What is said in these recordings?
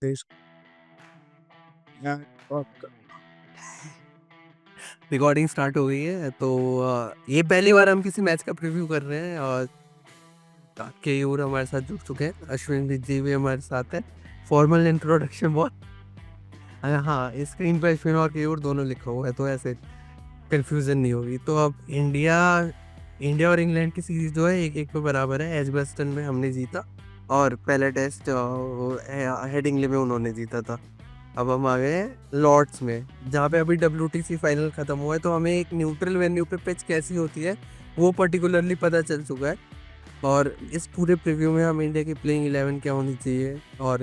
देश यार और रिकॉर्डिंग स्टार्ट हो गई है तो ये पहली बार हम किसी मैच का प्रीव्यू कर रहे हैं और केयूर हमारे साथ जुड़ चुके हैं। अश्विन जी भी हमारे साथ है। फॉर्मल इंट्रोडक्शन बहुत। हाँ, स्क्रीन पे अश्विन और केयूर दोनों लिखा हुआ है तो ऐसे कंफ्यूजन नहीं होगी। तो अब इंडिया इंडिया और इंग्लैंड की सीरीज जो है 1-1 पे बराबर है। एजबेस्टन में हमने जीता और पहला टेस्ट हेडिंग्ले में उन्होंने जीता था। अब हम आ गए हैं लॉर्ड्स में, जहाँ पे अभी WTC फाइनल खत्म हुआ है, तो हमें एक न्यूट्रल वेन्यू पे पिच कैसी होती है वो पर्टिकुलरली पता चल चुका है। और इस पूरे प्रीव्यू में हम इंडिया की प्लेइंग 11 क्या होनी चाहिए और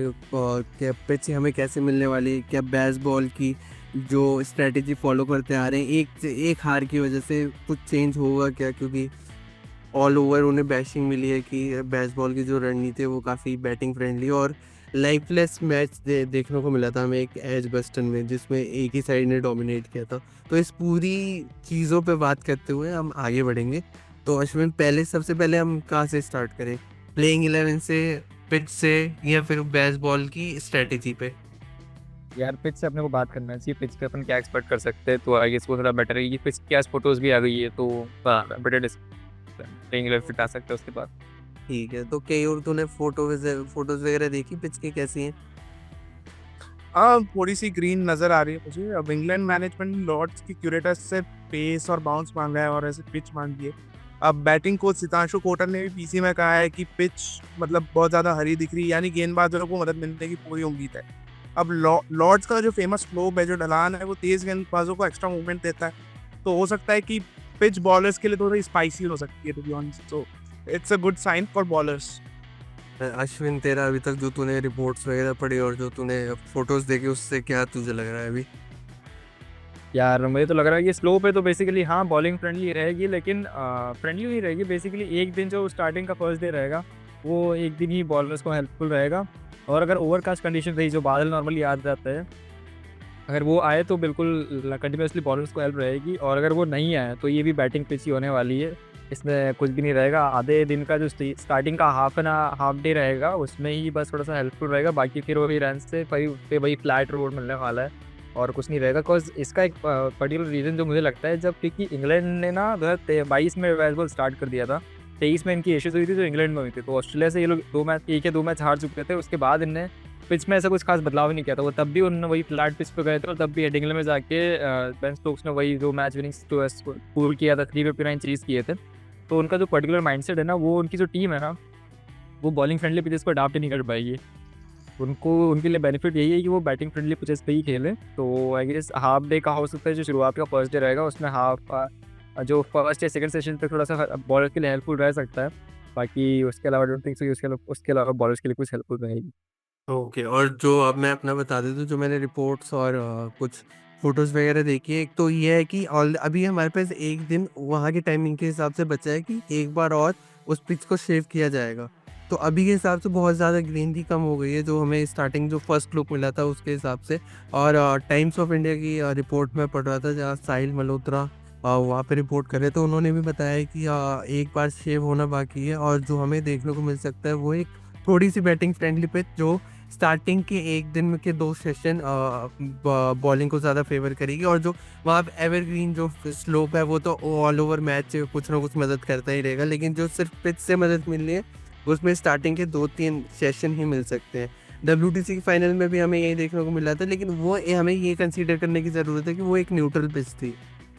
क्या पिच हमें कैसे मिलने वाली है, क्या बेसबॉल की जो स्ट्रेटेजी फॉलो करते आ रहे हैं एक हार की वजह से कुछ चेंज होगा क्या, क्योंकि ऑल ओवर उन्हें बैशिंग मिली है कि बेसबॉल की जो रणनीति है वो काफ़ी बैटिंग फ्रेंडली और लाइफलेस मैच देखने को मिला था हमें एक एज बस्टन में, जिसमें एक ही साइड ने डोमिनेट किया था। तो इस पूरी चीज़ों पे बात करते हुए हम आगे बढ़ेंगे। तो अश्विन, पहले सबसे पहले हम कहाँ से स्टार्ट करें, प्लेइंग 11 से, पिच से, या फिर बेसबॉल की स्ट्रेटेजी पे? यार पिच से अपने को बात करना चाहिए। पिच पे अपन क्या एक्सपेक्ट कर सकते हैं, तो आई गेस वो थोड़ा बेटर है। ये पिच की आज फोटोज भी आ गई है, तो बेटर प्लेइंग फिट आ सकते हैं उसके बाद। ठीक है, तो कई और तूने फोटोज वगैरह देखी पिच की कैसी हैं? हाँ, थोड़ी सी ग्रीन नजर आ रही है मुझे। अब इंग्लैंड मैनेजमेंट लॉर्ड्स की क्यूरेटर्स से पेस और बाउंस मांगा है और ऐसे पिच मांगी है। अब बैटिंग कोच सितांशु कोटल ने भी पीसी में कहा है कि पिच मतलब बहुत ज्यादा हरी दिख रही है, यानी गेंदबाजों को मदद मिलने की पूरी उम्मीद है। अब लॉर्ड्स का जो फेमस स्लोप है, जो ढलान है, वो तेज गेंदबाजों को एक्स्ट्रा मूवमेंट देता है। तो हो सकता है कि पिच बॉलर्स के लिए थोड़ी स्पाइसी हो सकती है, टू बी ऑनेस्ट। तो it's a good sign for bowlers. Ashwin, तेरा अभी तक जो तूने रिपोर्ट्स वगैरह पढ़ी और जो तूने फोटोज देखे, उससे क्या तुझे लग रहा है अभी? यार मुझे तो लग रहा है कि स्लो पे तो बेसिकली हाँ बॉलिंग फ्रेंडली रहेगी, लेकिन फ्रेंडली नहीं रहेगी। बेसिकली एक दिन जो स्टार्टिंग का फर्स्ट डे रहेगा, वो एक दिन ही बॉलर्स को हेल्पफुल रहेगा। और अगर ओवरकास्ट कंडीशन रही, जो बादल नॉर्मली आ जाते हैं, अगर वो आए तो बिल्कुल कंटिन्यूसली बॉलर्स को हेल्प रहेगी। और अगर वो नहीं आए तो ये भी बैटिंग पिच ही होने वाली है। इसमें कुछ भी नहीं रहेगा। आधे दिन का जो स्टार्टिंग का हाफ डे रहेगा, उसमें ही बस थोड़ा सा हेल्पफुल रहेगा। बाकी फिर वही रन से वही फ्लैट रोड मिलने वाला है और कुछ नहीं रहेगा। बिकॉज इसका एक पर्टिकुलर रीज़न जो मुझे लगता है, जब क्योंकि इंग्लैंड ने ना 2022 में बेसबॉल स्टार्ट कर दिया था, 23 में इनकी इश्यूज हुई थी जो इंग्लैंड में हुई थी। तो ऑस्ट्रेलिया से ये लोग 1 या 2 मैच हार चुके थे। उसके बाद इनने पिच में ऐसा कुछ खास बदलाव ही नहीं किया था। वो तब भी उन्होंने वही फ्लैट पिच पे गए थे और तब भी हेडिंग्ले में जाके बेन स्टोक्स ने वही जो मैच विनिंग पूल किया था, 359 चीज़ किए थे। तो उनका जो पर्टिकुलर माइंडसेट है ना, वो उनकी जो टीम है ना, वो बॉलिंग फ्रेंडली पिचेस पर अडाप्ट ही नहीं कर पाएगी। उनको उनके लिए बेनिफिट यही है कि वो बैटिंग फ्रेंडली पिचेस पे ही खेलें। तो आई गेस हाफ डे का हो सकता है, जो शुरुआत का फर्स्ट डे रहेगा उसमें जो फर्स्ट या सेकंड सेशन तक थोड़ा सा बॉलर के लिए हेल्पफुल रह सकता है। बाकी उसके अलावा डोंट थिंक सो उसके अलावा बॉलर्स के लिए कुछ हेल्पफुल रहेगी। ओके, और जो अब मैं अपना बता देता हूँ, जो मैंने रिपोर्ट्स और कुछ फोटोज़ वगैरह देखी है। एक तो ये है कि अभी हमारे पास एक दिन वहाँ के टाइमिंग के हिसाब से बचा है कि एक बार और उस पिच को शेव किया जाएगा। तो अभी के हिसाब से बहुत ज़्यादा ग्रीनरी कम हो गई है, जो हमें स्टार्टिंग जो फर्स्ट लुक मिला था उसके हिसाब से। और टाइम्स ऑफ इंडिया की रिपोर्ट में पढ़ रहा था, जहाँ साहिल मल्होत्रा वहाँ पे रिपोर्ट कर रहे थे। उन्होंने भी बताया है कि एक बार शेव होना बाकी है और जो हमें देखने को मिल सकता है वो एक थोड़ी सी बैटिंग फ्रेंडली पिच, जो स्टार्टिंग के एक दिन में के 2 सेशन बॉलिंग को ज़्यादा फेवर करेगी। और जो वहाँ पे एवरग्रीन जो स्लोप है, वो तो ऑल ओवर मैच कुछ ना कुछ मदद करता ही रहेगा, लेकिन जो सिर्फ पिच से मदद मिलनी है उसमें स्टार्टिंग के 2-3 सेशन ही मिल सकते हैं। WTC की फाइनल में भी हमें यही देखने को मिला था, लेकिन हमें ये कंसीडर करने की ज़रूरत है कि वो एक न्यूट्रल पिच थी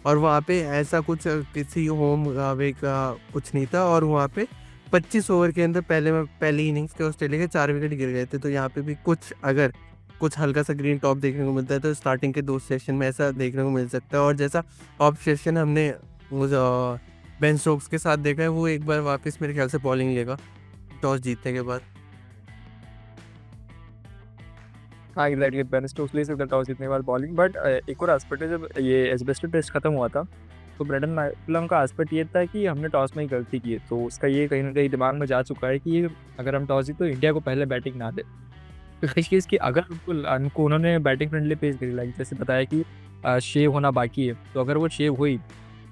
और वहाँ पे ऐसा कुछ किसी होम अवे का कुछ नहीं था। और वहाँ पे 25 ओवर के अंदर पहली इनिंग्स के ऑस्ट्रेलिया के 4 विकेट गिर गए थे। तो यहाँ पे भी कुछ हल्का सा ग्रीन टॉप देखने को मिलता है, तो स्टार्टिंग के 2 सेशन में ऐसा देखने को मिल सकता है। और जैसा ऑफ सेशन हमने उस बेन स्टोक्स के साथ देखा है, वो एक बार वापस मेरे ख्याल से बॉलिंग लेगा टॉस जीतने के बाद। हाँ एग्जैक्टली, बेन स्टोक्स ले सकता टॉस जीतने के बाद बॉलिंग। बट एक और एस्पेक्ट है, जब ये एजबेस्टन टेस्ट खत्म हुआ था, तो ब्रेंडन मैकलम का एस्पेक्ट ये था कि हमने टॉस में ही गलती की है। तो उसका ये कहीं ना कहीं दिमाग में जा चुका है कि अगर हम टॉस जीते तो इंडिया को पहले बैटिंग ना दे। तो इस चीज़ की अगर उनको उन्होंने बैटिंग फ्रेंडली पेज करी, लाइक जैसे बताया कि शेव होना बाकी है, तो अगर वो शेव हुई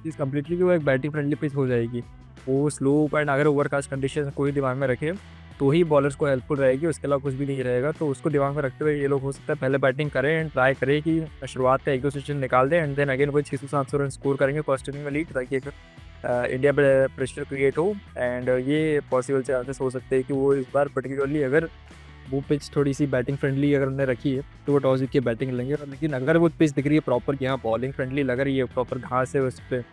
चीज़ कम्प्लीटली, वो एक बैटिंग फ्रेंडली पेज हो जाएगी। वो स्लो एंड अगर ओवरकास्ट कंडीशन कोई दिमाग में रखे, तो ही बॉलर्स को हेल्पफुल रहेगी, उसके अलावा कुछ भी नहीं रहेगा। तो उसको दिमाग में रखते हुए ये लोग हो सकता है पहले बैटिंग करें एंड ट्राई करें कि शुरुआत का 1-2 सेशन निकाल दें एंड देन अगेन वही 600-700 रन स्कोर करेंगे फर्स्ट इनिंग में लीड, ताकि एक इंडिया पे प्रेशर क्रिएट हो। एंड ये पॉसिबल चांसेस हो सकते हैं कि वो इस बार पर्टिकुलरली अगर वो पिच थोड़ी सी बैटिंग फ्रेंडली अगर उन्होंने रखी है तो वो टॉस जीत के बैटिंग लेंगे। और लेकिन अगर वो पिच दिख रही है प्रॉपर कि हाँ बॉलिंग फ्रेंडली लग रही है, प्रॉपर घास है उस पर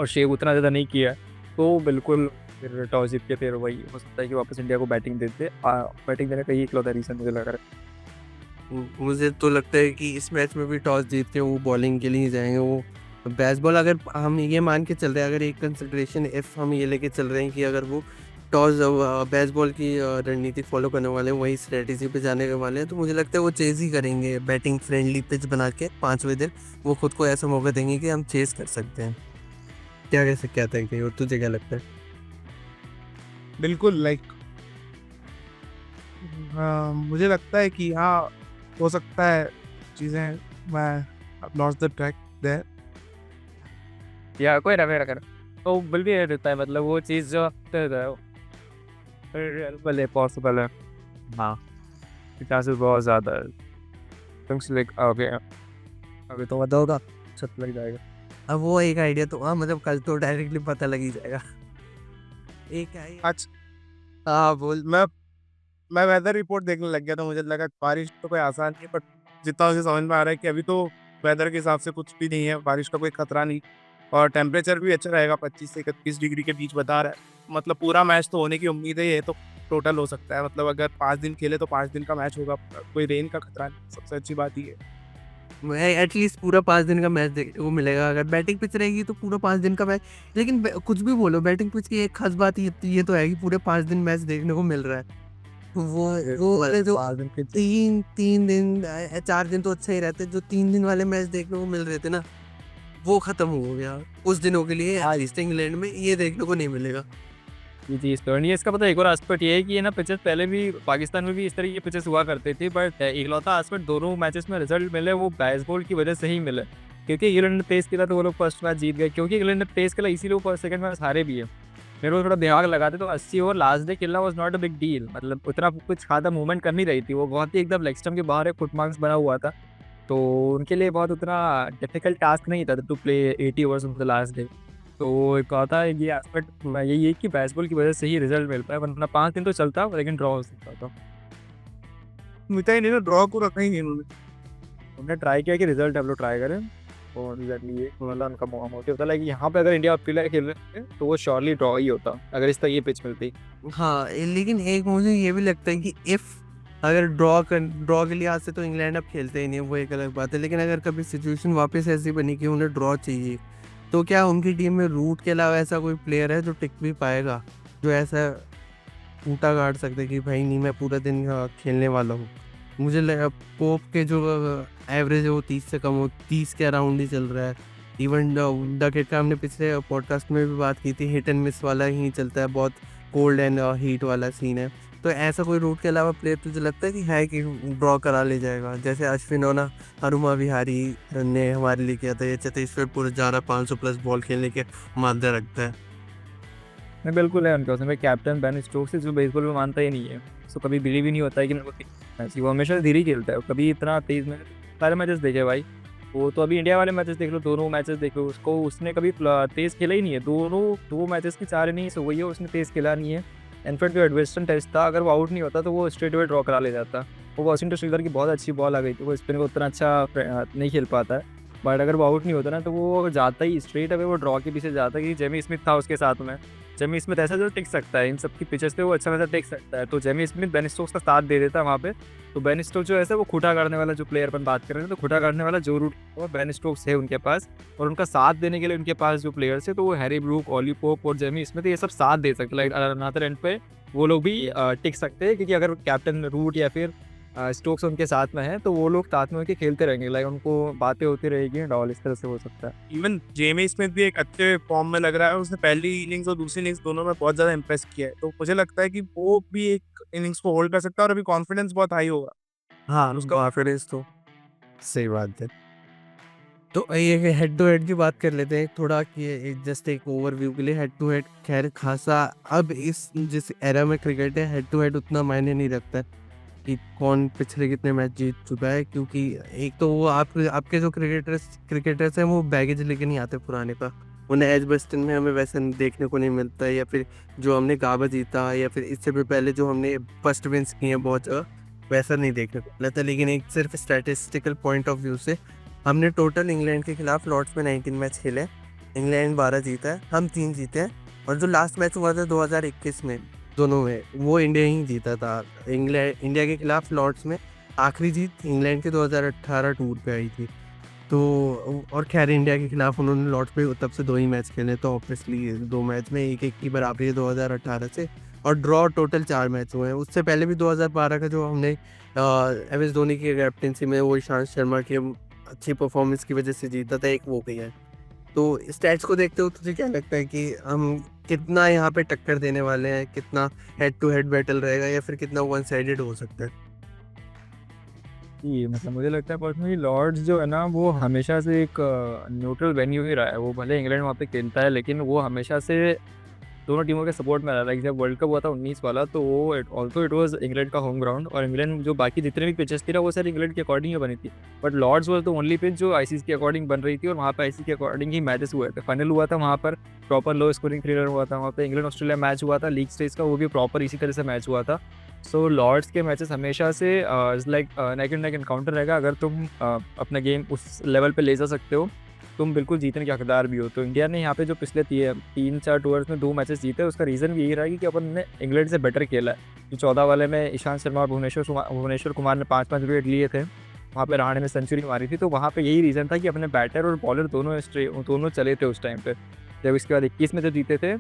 और शेव उतना ज़्यादा नहीं किया है, तो बिल्कुल फिर टॉस जीत के फिर वही हो सकता है कि वापस इंडिया को बैटिंग देते। बैटिंग देने का ये इकलौता रीज़न मुझे लग रहा है। मुझे तो लगता है कि इस मैच में भी टॉस जीत के वो बॉलिंग के लिए ही जाएंगे। वो बेसबॉल अगर हम ये मान के चल रहे हैं, अगर एक कंसिडरेशन इफ हम ये लेके चल रहे हैं कि अगर वो टॉस बेसबॉल की रणनीति फॉलो करने वाले हैं, वही स्ट्रेटेजी पे जाने के वाले हैं, तो मुझे लगता है वो चेज ही करेंगे। बैटिंग फ्रेंडली पिच बना के 5वें दिन वो खुद को ऐसा मौका देंगे कि हम चेज कर सकते हैं। क्या कैसे क्या तय और तुझे क्या लगता है? बिल्कुल लाइक मुझे लगता है कि हाँ हो सकता है चीज़ें, मैं लॉस्ट द ट्रैक देयर। या कोई ना मेरा कर तो बिल भी रहता है, मतलब वो चीज़ जो रियल है, पॉसिबल है। हाँ, चांसेस बहुत ज़्यादा है। थिंक्स लाइक ओके, अभी तो मत होगा, छत लग जाएगा। अब वो एक आइडिया तो हाँ, मतलब कल तो डायरेक्टली पता लग ही जाएगा। एक आई आज हाँ बोल। मैं वेदर रिपोर्ट देखने लग गया, तो मुझे लगा बारिश तो कोई आसान नहीं है, बट जितना मुझे समझ में आ रहा है कि अभी तो वेदर के हिसाब से कुछ भी नहीं है, बारिश का कोई खतरा नहीं और टेम्परेचर भी अच्छा रहेगा, 25 से 31 डिग्री के बीच बता रहा है। मतलब पूरा मैच तो होने की उम्मीद है, ये तो टोटल हो सकता है। मतलब अगर 5 दिन खेले तो 5 दिन का मैच होगा, कोई रेन का खतरा नहीं, सबसे अच्छी बात ये है। एटलीस्ट पूरा 5 दिन का मैच देखने को मिलेगा। अगर बैटिंग पिच रहेगी तो पूरा 5 दिन का मैच। लेकिन कुछ भी बोलो, बैटिंग पिच की एक खास बात ये तो है कि पूरे 5 दिन मैच देखने को मिल रहा है। वो वाले जो 3 दिन 4 दिन तो अच्छा ही रहते, जो 3 दिन वाले मैच देखने को मिल रहे थे ना, वो खत्म हो गया कुछ दिनों के लिए। आज ईस्ट इंग्लैंड में ये देखने को नहीं मिलेगा। ये चीज़ तो नहीं है। इसका पता है एक और एस्पेक्ट ये है कि ये ना पिचेस पहले भी पाकिस्तान में भी इस तरह के पिचेस हुआ करते थे, बट इकलौता एस्पेक्ट दोनों मैचेस में रिजल्ट मिले वो बेसबॉल की वजह से ही मिले। क्योंकि इंग्लैंड ने तेज खेला तो वो लोग फर्स्ट मैच जीत गए, क्योंकि इंग्लैंड ने तेज खेला इसीलिए वो सेकंड मैच हारे भी है। मेरे को थोड़ा दिमाग लगाते तो 80 ओवर लास्ट डे खेलना was not a big deal, मतलब उतना कुछ ज़्यादा मूवमेंट कर नहीं रही थी, वो बहुत ही एकदम लेग स्टंप के बाहर एक फुट मार्क्स बना हुआ था, तो उनके लिए बहुत उतना डिफिकल्ट टास्क नहीं था to play 80 overs of the last day. तो एक कहता है ये एस्पेक्ट यही है कि बेसबॉल की वजह से ही रिजल्ट मिल पाया, वरना 5 दिन तो चलता लेकिन ड्रॉ हो सकता था। मिता ही नहीं ना, ड्रॉ को रखा ही नहीं उन्होंने। उन्होंने ट्राई किया कि रिजल्ट हम लोग ट्राई करें और एग्जैक्टली ये मतलब उनका मोटिव था कि यहाँ पे अगर इंडिया ऑस्ट्रेलिया खेल रहे थे तो वो श्योरली ड्रॉ ही होता अगर इस तरह ये पिच मिलती। हाँ, लेकिन एक मुझे ये भी लगता है कि इफ़ अगर ड्रॉ के लिहाज से तो इंग्लैंड अब खेलते ही नहीं, वो एक अलग बात है। लेकिन अगर कभी सिचुएशन वापस ऐसी बनी कि उन्हें ड्रॉ चाहिए, तो क्या उनकी टीम में रूट के अलावा ऐसा कोई प्लेयर है जो टिक भी पाएगा, जो ऐसा ऊँटा गाड़ सकते कि भाई नहीं मैं पूरा दिन खेलने वाला हूँ? मुझे पोप के जो एवरेज है वो 30 से कम हो, 30 के अराउंड ही चल रहा है। इवन डकेट का हमने पिछले पॉडकास्ट में भी बात की थी, हिट एंड मिस वाला ही चलता है, बहुत कोल्ड एंड हीट वाला सीन है। तो ऐसा कोई रूट के अलावा प्लेयर तुझे लगता है कि है कि ड्रॉ करा ले जाएगा? जैसे अश्विन और ना हनुमा विहारी ने हमारे लिए किया था, ये चतेश्वर पुजारा 500 प्लस बॉल खेलने के माध्यम रखता है। मैं बिल्कुल है उनके उसमें कैप्टन बेन स्टोक्स जो बेसबॉल में मानता ही नहीं है, उसको कभी बिलीव ही नहीं होता है कि मेरे को ऐसी, वो हमेशा धीरे ही खेलता है, कभी इतना तेज में सारे मैचेस देखे भाई। वो तो अभी इंडिया वाले मैचेस देख लो, दोनों मैचेस देख लो, उसको उसने कभी तेज खेला ही नहीं है। दोनों 2 मैचेस की 4 इनिंग्स हो गई है, उसने तेज खेला नहीं है। इनफैक्ट जो एडवेस्टर्न टेस्ट था, अगर वो आउट नहीं होता तो वो स्ट्रेट अवे ड्रॉ करा ले जाता। वो वॉशिंगटन सुंदर की बहुत अच्छी बॉल आ गई थी, वो स्पिन को उतना अच्छा नहीं खेल पाता है, बट अगर वो आउट नहीं होता ना तो वो जाता ही स्ट्रेट अवे वो ड्रॉ के पीछे जाता कि जेमी स्मिथ था उसके साथ में। जेमी स्मिथ ऐसा जो टिक सकता है इन सब की पिचेस पे, वो अच्छा खासा टिक सकता है, तो जेमी स्मिथ बेन स्टोक्स का साथ दे देता है वहाँ पे। तो बेन स्टोक्स जो ऐसा वो खूटा काटने वाला जो प्लेयर अपन बात कर रहे हैं, तो खूटा काटने वाला जो रूट वो बेन स्टोक्स है उनके पास, और उनका साथ देने के लिए उनके पास जो प्लेयर्स है तो वो हैरी ब्रूक, ऑली पोप और जेमी स्मिथ ये सब साथ दे सकते हैं। लाइक अनदर एंड पे वो लोग भी टिक सकते हैं, क्योंकि अगर कैप्टन रूट या फिर स्टोक्स उनके साथ में है तो वो लोग साथ में होकर खेलते रहेंगे, लाइक उनको बातें होती रहेगी एंड ऑल, इस तरह से हो सकता है। इवन जेमी स्मिथ भी एक अच्छे फॉर्म में लग रहा है, उसने पहली इनिंग्स और दूसरी इनिंग्स दोनों में बहुत ज़्यादा इंप्रेस किया है, तो मुझे लगता है कि वो भी एक इनिंग्स को होल्ड कर सकता है और अभी कॉन्फिडेंस बहुत हाई होगा। हाँ, उसका कॉन्फिडेंस तो सही बात है। तो ये हेड टू हेड की बात कर लेते हैं थोड़ा कि जस्ट एक ओवरव्यू के लिए हेड टू हेड खैर खासा अब इस जिस एरा में क्रिकेट है हेड टू हेड उतना मायने नहीं रखता है कि कौन पिछले कितने मैच जीत चुका है, क्योंकि एक तो वो आपके जो क्रिकेटर्स हैं वो बैगेज लेके नहीं आते पुराने का, उन्हें एज बस्टन में हमें वैसे देखने को नहीं मिलता है, या फिर जो हमने गाबा जीता या फिर इससे भी पहले जो हमने फर्स्ट विंस किए हैं बहुत वैसा नहीं देखने को मिला था। लेकिन एक सिर्फ स्टैटिस्टिकल पॉइंट ऑफ व्यू से हमने टोटल इंग्लैंड के खिलाफ लॉर्ड्स में 19 मैच खेले हैं, इंग्लैंड 12 जीता है, हम 3 जीते हैं, और जो लास्ट मैच हुआ था 2021 में दोनों में वो इंडिया ही जीता था। इंडिया के खिलाफ लॉर्ड्स में आखिरी जीत इंग्लैंड के 2018 टूर पे आई थी। तो और खैर इंडिया के खिलाफ उन्होंने लॉर्ड्स पे तब से 2 ही मैच खेले, तो ऑब्वियसली 2 मैच में 1-1 की बराबरी है 2018 से, और ड्रॉ टोटल 4 मैच हुए हैं। उससे पहले भी 2012 का जो हमने एम एस धोनी की कैप्टनसी में वो ईशांत शर्मा की अच्छी परफॉर्मेंस की वजह से जीता था, एक वो भी है। तो स्टैट्स को देखते हो तुझे क्या लगता है कि हम कितना यहाँ पे टक्कर देने वाले हैं, कितना हेड टू हेड बैटल रहेगा या फिर कितना वन साइडेड हो सकता है? जी, मतलब मुझे लगता है पर्सनली लॉर्ड्स जो है ना वो हमेशा से एक न्यूट्रल वेन्यू ही रहा है। वो भले इंग्लैंड वहाँ पे खेलता है लेकिन वो हमेशा से दोनों टीमों के सपोर्ट में रहा। लाइक जब वर्ल्ड कप हुआ था 19 वाला, तो वो ऑल्सो इट वाज इंग्लैंड का होम ग्राउंड, और इंग्लैंड जो बाकी जितने भी पिचेस थी ना वो सारी इंग्लैंड के अकॉर्डिंग ही बनी थी। But Lord's was the only pitch जो आईसीसी के अकॉर्डिंग बन रही थी, और वहाँ पे आईसीसी के अकॉर्डिंग ही मैचेस हुए थे। फाइनल हुआ था वहाँ पर, प्रॉपर लो स्कोरिंग थ्रिलर हुआ था। वहाँ पे इंग्लैंड ऑस्ट्रेलिया मैच हुआ था लीग स्टेज का, वो भी प्रॉपर इसी तरह से मैच हुआ था। सो लॉर्ड्स के मैचेस हमेशा से like neck and neck encounter रहेगा। अगर तुम अपना गेम उस लेवल पे ले जा सकते हो, तुम बिल्कुल जीतने के हकदार भी हो। तो इंडिया ने यहाँ पे जो पिछले 3-4 टूर्स में 2 मैचेस जीते, उसका रीज़न भी यही रहा कि अपन ने इंग्लैंड से बेटर खेला है। जो 14 वाले में ईशांत शर्मा और भुवनेश्वर कुमार ने 5-5 विकेट लिए थे, वहाँ पे रहाणे ने सेंचुरी मारी थी। तो वहाँ पे यही रीज़न था कि अपने बैटर और बॉलर दोनों चले थे उस टाइम पे। जब इसके बाद 21 में जब जीते थे,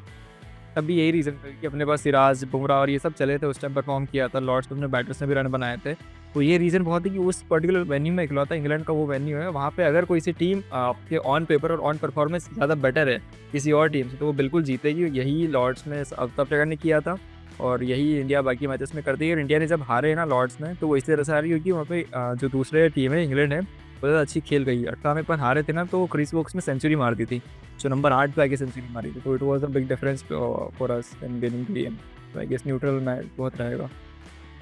तब भी यही रीज़न था कि अपने पास सिराज, बुमराह और ये सब चले थे, उस टाइम परफॉर्म किया था। लॉर्ड्स में अपने बैटर्स ने भी रन बनाए थे। तो ये रीज़न बहुत है कि उस पर्टिकुलर वेन्यू में इकलौता इंग्लैंड का वो वेन्यू है, वहाँ पे अगर कोई सी टीम आपके ऑन पेपर और ऑन परफॉर्मेंस ज़्यादा बेटर है किसी और टीम से, तो वो बिल्कुल जीतेगी। यही लॉर्ड्स में तब जगह ने किया था, और यही इंडिया बाकी मैचेस में करती है। और इंडिया ने जब हारे ना लॉर्ड्स में, तो वो इस तरह से हारी क्योंकि वहाँ पे जो दूसरे टीम है इंग्लैंड है, वो ज़्यादा अच्छी खेल गई। 18 में अपन हारे थे ना, तो क्रिस वोक्स ने सेंचुरी मार दी थी, जो नंबर 8 पे आके सेंचुरी मारी थी। तो it was a big difference for us in gaming the game. तो आई गेस न्यूट्रल मैच बहुत रहेगा।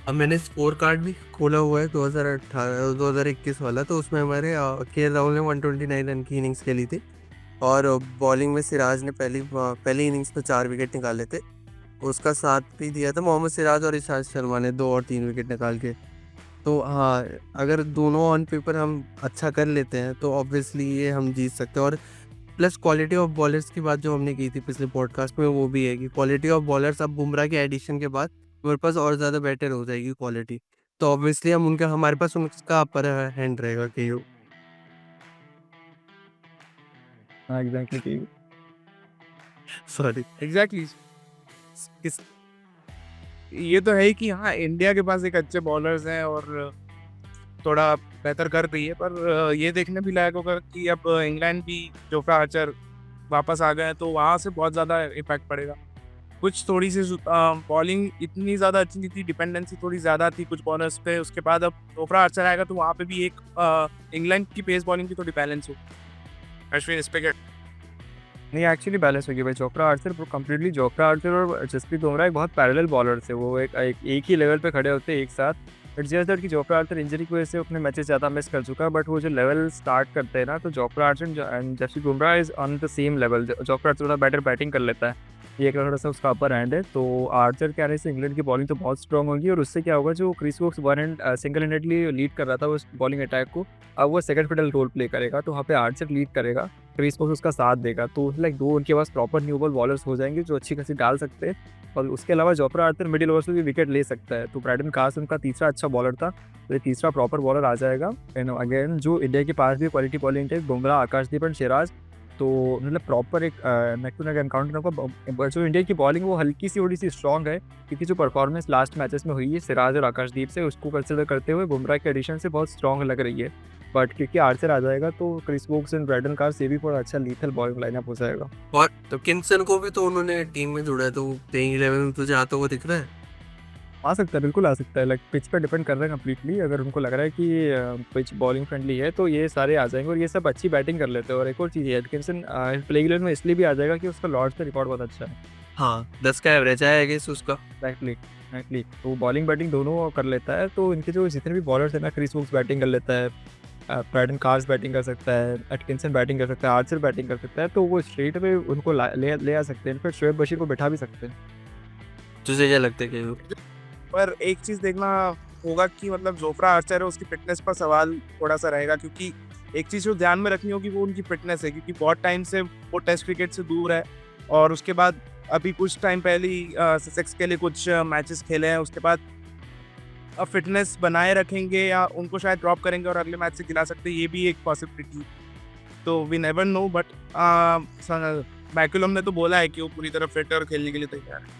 अब मैंने स्कोर कार्ड भी खोला हुआ है 2018-2021 वाला, तो उसमें हमारे के राहुल ने 129 रन की इनिंग्स खेली थी, और बॉलिंग में सिराज ने पहली इनिंग्स में 4 विकेट निकाले थे, उसका साथ भी दिया था मोहम्मद सिराज, और ईशांत शर्मा ने 2 और 3 विकेट निकाल के। तो हाँ, अगर दोनों ऑन पेपर हम अच्छा कर लेते हैं तो ऑब्वियसली ये हम जीत सकते हैं। और प्लस क्वालिटी ऑफ बॉलर्स की बात जो हमने की थी पिछले पॉडकास्ट में, वो भी है कि क्वालिटी ऑफ बॉलर्स अब बुमराह के एडिशन के बाद हमारे पास और ज़्यादा बेटर हो जाएगी क्वालिटी, तो ऑब्वियसली हमारे पास उनका अपर हैंड रहेगा कि हाँ, एग्जैक्टली। सॉरी। एग्जैक्टली ये तो है ही कि हाँ इंडिया के पास एक अच्छे बॉलर्स हैं और थोड़ा बेहतर कर रही है, पर ये देखने भी लायक होगा कि अब इंग्लैंड भी जोफ्रा आर्चर वापस आ गए हैं, तो वहाँ से बहुत ज़्यादा इम्पैक्ट पड़ेगा। कुछ थोड़ी सी बॉलिंग इतनी ज़्यादा अच्छी नहीं थी, डिपेंडेंसी थोड़ी ज़्यादा थी कुछ बॉलर्स पे। उसके बाद अब जोफ्रा आर्चर आएगा तो वहाँ पे भी एक इंग्लैंड की पेस बॉलिंग की थोड़ी बैलेंस हो। अश्विन इस पे नहीं, एक्चुअली बैलेंस हो गया भाई। Jofra Archer completely, Jofra Archer और जसप्रीत बुमराह एक बहुत पैरेलल बॉलर थे। वो एक ही लेवल पे खड़े होते एक साथ। इट्स जस्ट दैट कि जोफ्रा आर्चर इंजरी की वजह से अपने मैचेस ज़्यादा मिस कर चुका है, बट वो जो लेवल स्टार्ट करते हैं ना, तो Jofra Archer and Jasprit Bumrah is on the same level. Jofra Archer थोड़ा बेटर बैटिंग कर लेता है, ये थोड़ा सा उसका अपर हैंड है। तो आर्चर के आने से इंग्लैंड की बॉलिंग तो बहुत स्ट्रॉन्ग होगी, और उससे क्या होगा, जो Chris Woakes single handedly lead कर रहा था उस बॉलिंग अटैक को, अब वो सेकंड फिडल रोल प्ले करेगा। तो वहाँ पे आर्चर लीड करेगा, क्रिस वोक्स उसका साथ देगा। तो लाइक 2 उनके पास प्रॉपर न्यू बॉल बॉलर्स हो जाएंगे जो अच्छी खासी डाल सकते हैं। और उसके अलावा जोफ्रा आर्चर मिडिल ओवर्स में भी विकेट ले सकता है। तो ब्राइडन कास उनका तीसरा अच्छा बॉलर था, तो ये तीसरा प्रॉपर बॉलर आ जाएगा। एंड अगेन जो इंडिया के पास भी क्वालिटी बॉलिंग है, बुमराह, आकाशदीप एंड सिराज, तो मतलब प्रॉपर एक नेक टू नेक एनकाउंटर होगा। जो इंडिया की बॉलिंग वो हल्की सी थोड़ी सी स्ट्रॉन्ग है, क्योंकि जो परफॉर्मेंस लास्ट मैचेस में हुई है सिराज और आकाशदीप से, उसको कंसिडर करते हुए बुमराह के एडिशन से बहुत स्ट्रॉन्ग लग रही है। बट क्योंकि आर्चर आ जाएगा, तो Chris Woakes and Brydon Carse से भी थोड़ा अच्छा लीथल बॉलिंग लाइनअप हो जाएगा। और तो किंगसन को भी तो उन्होंने टीम में जोड़ा है, तो प्लेइंग 11 में तुझे आता हुआ दिख रहा है? आ सकता है, बिल्कुल आ सकता है। लाइक पिच पे डिपेंड कर रहा है कंप्लीटली। अगर उनको लग रहा है कि पिच बॉलिंग फ्रेंडली है तो ये सारे आ जाएंगे और ये सब अच्छी बैटिंग कर लेते हैं। और एक और चीज़ है, एटकिंसन प्लेइंग 11 में इसलिए भी आ जाएगा कि उसका लॉर्ड्स का रिकॉर्ड बहुत अच्छा है। हाँ 10 का एवरेज है आई गेस उसका। एग्जैक्टली एग्जैक्टली, तो वो बॉलिंग बैटिंग दोनों कर लेता है। तो इनके जो जितने भी बॉलर्स हैं ना, क्रिस वोक्स बैटिंग कर लेता है, ब्रैडन कार्स बैटिंग कर सकता है, एटकिंसन बैटिंग कर सकता है, आर्चर बैटिंग कर सकता है। तो वो स्ट्रेट पे उनको ले आ सकते हैं। इनफैक्ट शोएब बशीर को बैठा भी सकते हैं। तुझे क्या लगता है कि पर एक चीज़ देखना होगा कि मतलब जोफ्रा आर्चर है, उसकी फिटनेस पर सवाल थोड़ा-सा रहेगा, क्योंकि एक चीज़ जो ध्यान में रखनी होगी वो उनकी फिटनेस है, क्योंकि बहुत टाइम से वो टेस्ट क्रिकेट से दूर है। और उसके बाद अभी कुछ टाइम पहले ही ससेक्स के लिए कुछ मैचेस खेले हैं। उसके बाद अब फिटनेस बनाए रखेंगे या उनको शायद ड्रॉप करेंगे और अगले मैच से खिला सकते हैं, ये भी एक पॉसिबिलिटी। तो we never know, but McCullum ने तो बोला है कि वो पूरी तरह फिट है और खेलने के लिए तैयार है।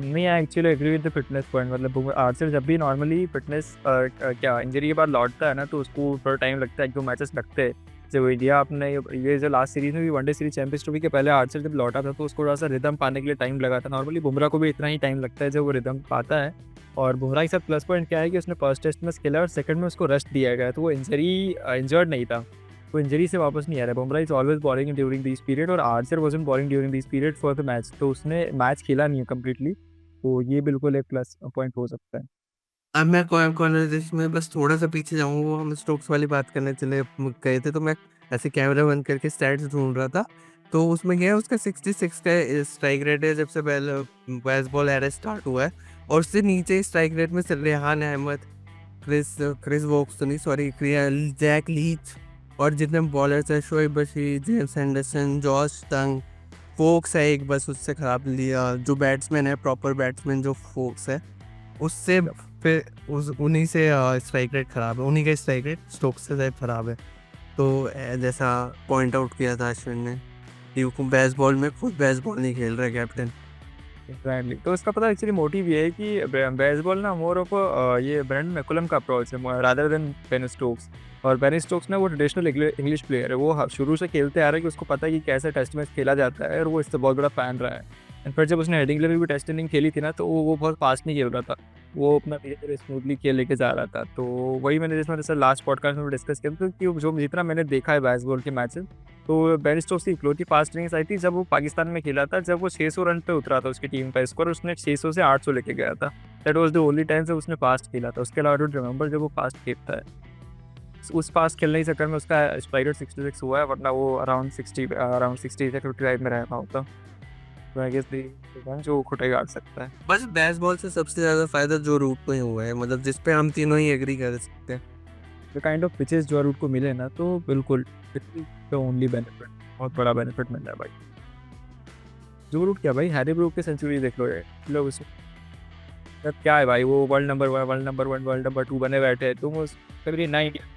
नहीं, I actually agree with the fitness point. मतलब आर्चर जब भी नॉर्मली फिटनेस क्या इंजरी के बाद लौटता है ना, तो उसको थोड़ा टाइम लगता है, 1-2 मैचेस लगते हैं। जब इंडिया अपने ये जो लास्ट सीरीज में भी वनडे सीरीज चैंपियंस ट्रॉफी के पहले आर्चर जब लौटा था, तो उसको थोड़ा सा रिदम पाने के लिए टाइम लगा था। नॉर्मली बुमराह को भी इतना ही टाइम लगता है जब वो रिदम पाता है। और बुमराह के साथ प्लस पॉइंट क्या है कि उसने फर्स्ट टेस्ट में खेला और सेकंड में उसको रेस्ट दिया गया, तो वो इंजर्ड नहीं था। वो इंजरी से वापस नहीं आ रहा है। Bumrah is always bowling during this period और Archer wasn't bowling during this period for the match, तो उसने मैच खेला नहीं है कंप्लीटली। तो ये बिल्कुल एक प्लस पॉइंट हो सकता है। अब मैं कॉन्वर्सेशन में बस थोड़ा-सा पीछे जाऊँगा, वो हम स्टोक्स वाली बात करने चले गए थे, तो मैं ऐसे कैमरा बंद करके स्टैट्स ढूँढ रहा था, तो उसमें क्या है उसका 66 का स्ट्राइक रेट है जब से पहले बेसबॉल एरा स्टार्ट हुआ है। और उससे नीचे स्ट्राइक रेट में Rehan Ahmed, Chris Chris Woakes तो नहीं सॉरी जैक लीच और जितने बॉलर्स हैं Shoaib Bashir, James Anderson, Josh Tongue, Foakes है एक बस उससे खराब लिया, जो बैट्समैन है प्रॉपर बैट्समैन जो फोक्स है उससे फिर उस उन्हीं से स्ट्राइक रेट खराब है, उन्हीं का स्ट्राइक रेट स्टोक्स से शायद खराब है। तो जैसा पॉइंट आउट किया था अश्विन ने कि वो बेसबॉल में खुद बेसबॉल नहीं खेल रहा कैप्टन। एग्जैक्टली, तो इसका पता एक्चुअली मोटिव ये है कि बेसबॉल ना मोर ऑफ ये ब्रेंडन मैकुलम का अप्रोच है रादर देन बेन स्टोक्स। और बेन स्टोक्स ना वो ट्रेडिशनल इंग्लिश प्लेयर है। वो शुरू से खेलते आ रहा है कि उसको पता है कि कैसे टेस्ट मैच खेला जाता है और वो इससे बहुत बड़ा फैन रहा है। एंड फिर जब उसने हेडिंग लेवल भी टेस्ट इनिंग खेली थी ना, तो वो बहुत फास्ट नहीं खेल रहा था। वो अपना धीरे धीरे स्मूथली खेल लेके जा रहा था। तो वही मैंने जैसे लास्ट पॉडकास्ट में डिस्कस किया था कि जो जितना मैंने देखा है बेसबॉल के मैचेस, तो बेन स्टोक्स की इकलौती फास्ट इनिंग्स आई थी जब वो पाकिस्तान में खेला था, जब वो 600 रन पे उतरा था उसकी टीम का स्कोर, उसने 600 से 800 लेके गया था। That was the only time जब उसने फास्ट खेला था। उसके अलावा डोंट रिमेंबर जब वो फास्ट खेलता है। उस फास्ट खेलने के चक्कर में उसका स्ट्राइक रेट 66 हुआ है, वरना वो अराउंड 60 से 55 में रह पाता। तो आई गेस जो खुटे गाड़ सकता है। बस बेसबॉल से सबसे ज़्यादा फायदा जो रूट को ही हुआ है, मतलब जिस पे हम तीनों ही एग्री कर सकते हैं। द काइंड ऑफ पिचेस जो रूट को मिले ना, तो बिल्कुल द ओनली बेनिफिट, बहुत बड़ा बेनिफिट मिल रहा है भाई। जो रूट क्या भाई, हैरी ब्रूक की सेंचुरी देख लो यार, लोग उसे अब क्या है भाई, वो world number 1, world number 1, world number 2 बने बैठे हैं। तुम उस कभी ना इंडिया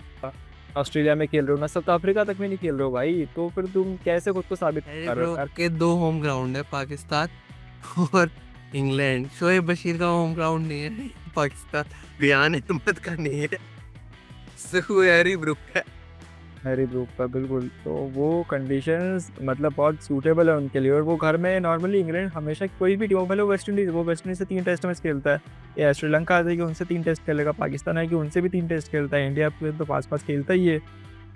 ऑस्ट्रेलिया में खेल रहे हो ना साउथ अफ्रीका तक में नहीं खेल रहे हो भाई, तो फिर तुम कैसे खुद को साबित कर रहे हो यार? के 2 होम ग्राउंड है, पाकिस्तान और इंग्लैंड। शोएब बशीर का होम ग्राउंड नहीं है पाकिस्तान, रेहान अहमद का नहीं है, हैरी ब्रूक का। हैरी ब्रूक का बिल्कुल। तो वो कंडीशंस मतलब बहुत सूटेबल है उनके लिए। और वो घर में नॉर्मली इंग्लैंड हमेशा कोई भी टीम भले वेस्ट इंडीज, वो वेस्ट इंडीज से 3 टेस्ट मैच खेलता है, या श्रीलंका आ जाएगी उनसे 3 टेस्ट खेलेगा, पाकिस्तान आएगी उनसे भी 3 टेस्ट खेलता है, इंडिया पे तो 5-5 खेलता ही है।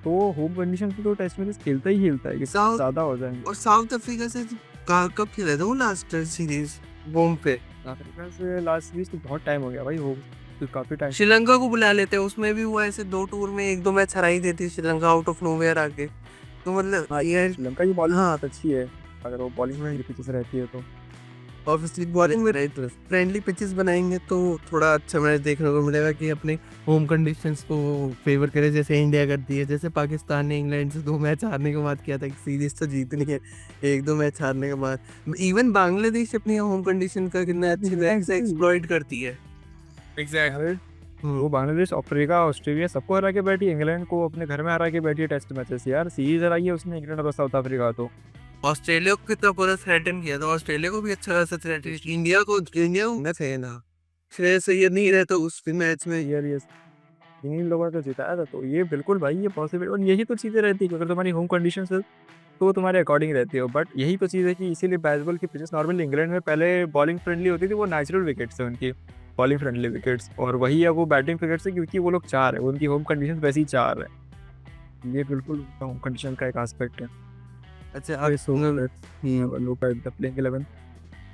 तो होम कंडीशन पे तो टेस्ट मैच खेलता ही खेलता है, साउथ ज़्यादा हो जाएंगे। और साउथ अफ्रीका से कब खेला था वो लास्ट सीरीज होम पे? अफ्रीका से लास्ट सीरीज तो बहुत टाइम हो गया भाई, हो तो काफ़ी टाइम। श्रीलंका को बुला लेते हैं, उसमें भी वो ऐसे 2 टूर में 1-2 मैच हरा ही देती है श्रीलंका आउट ऑफ नोवेयर आके। तो मतलब ये श्रीलंका की बॉलिंग हाँ अच्छी है, अगर वो बॉलिंग में पीछे से रहती है तो। ऑब्वियसली बॉलिंग में राइट फ्रेंडली पिचेस बनाएंगे तो थोड़ा अच्छा मैच देखने को मिलेगा कि अपने होम कंडीशंस को फेवर करे, जैसे इंडिया करती है। जैसे पाकिस्तान ने इंग्लैंड से 2 मैच हारने के बाद किया था कि सीरीज तो जीतनी है, 1-2 मैच हारने के बाद। इवन बांग्लादेश अपनी होम कंडीशन का कितना अच्छी तरह से एक्सप्लॉइट करती है। एग्जैक्टली, वो बांग्लादेश, अफ्रीका, ऑस्ट्रेलिया सबको हरा के बैठी है, इंग्लैंड को अपने घर में हरा के बैठी है टेस्ट मैचेस यार। सीरीज हराई है उसने इंग्लैंड और साउथ अफ्रीका। तो ऑस्ट्रेलिया को कितना पूरा थ्रेटन किया था, ऑस्ट्रेलिया को भी अच्छा खासा थ्रेटन, इंडिया को होना चाहिए ना। श्रेयस अय्यर नहीं रहता उस मैच में। यार ये इन्हीं लोगों ने तो जिताया था, तो ये बिल्कुल भाई ये पॉसिबल और यही तो चीज़ें रहती है कि अगर तुम्हारी होम कंडीशंस है, तो तुम्हारे अकॉर्डिंग रहती हो। बट यही तो चीज़ है कि इसीलिए बेसबॉल की पिचेस नॉर्मली इंग्लैंड में पहले बॉलिंग फ्रेंडली होती थी, वो नेचुरल विकेट्स हैं उनकी, बॉलिंग फ्रेंडली विकेट्स और वही अब वो बैटिंग विकेट्स है क्योंकि वो लोग 4 है, उनकी होम कंडीशंस वैसी ही 4 है। ये बिल्कुल होम कंडीशन का एक एस्पेक्ट है। अच्छा तो अब सो लोग द प्लेइंग 11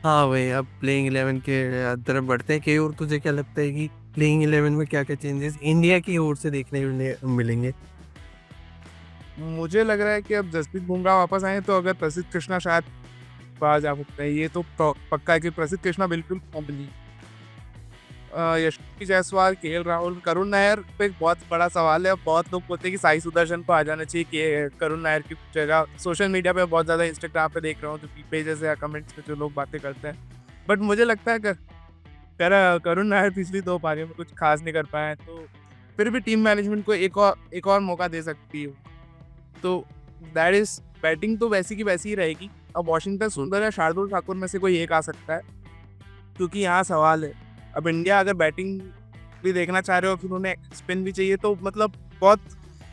हाँ भाई, अब प्लेइंग 11 के तरफ बढ़ते हैं कि और तुझे क्या लगता है कि प्लेइंग 11 में क्या-क्या चेंजेस इंडिया की ओर से देखने मिलेंगे? मुझे लग रहा है कि अब जसप्रीत बुमराह वापस आए तो अगर प्रसिद्ध कृष्णा शायद बाहर जा सकते हैं, ये तो पक्का है कि प्रसिद्ध कृष्णा बिल्कुल फॉर्म में नहीं। यशस्वी जायसवाल, केएल राहुल, करुण नायर पे एक बहुत बड़ा सवाल है। अब बहुत लोग बोलते हैं कि साई सुदर्शन को आ जाना चाहिए कि करुण नायर की जगह। सोशल मीडिया पे बहुत ज़्यादा इंस्टाग्राम पे देख रहा हूँ, जो पेजेस या कमेंट्स पे जो लोग बातें करते हैं। बट मुझे लगता है करुण नायर पिछली 2 पारियों में कुछ खास नहीं कर पाए हैं, तो फिर भी टीम मैनेजमेंट को एक और मौका दे सकती है। तो दैट इज़ बैटिंग तो वैसी की वैसी ही रहेगी। अब वाशिंगटन सुंदर या शार्दुल ठाकुर में से कोई एक आ सकता है, क्योंकि यहाँ सवाल है। अब इंडिया अगर बैटिंग भी देखना चाह रहे हो, फिर उन्हें स्पिन भी चाहिए, तो मतलब बहुत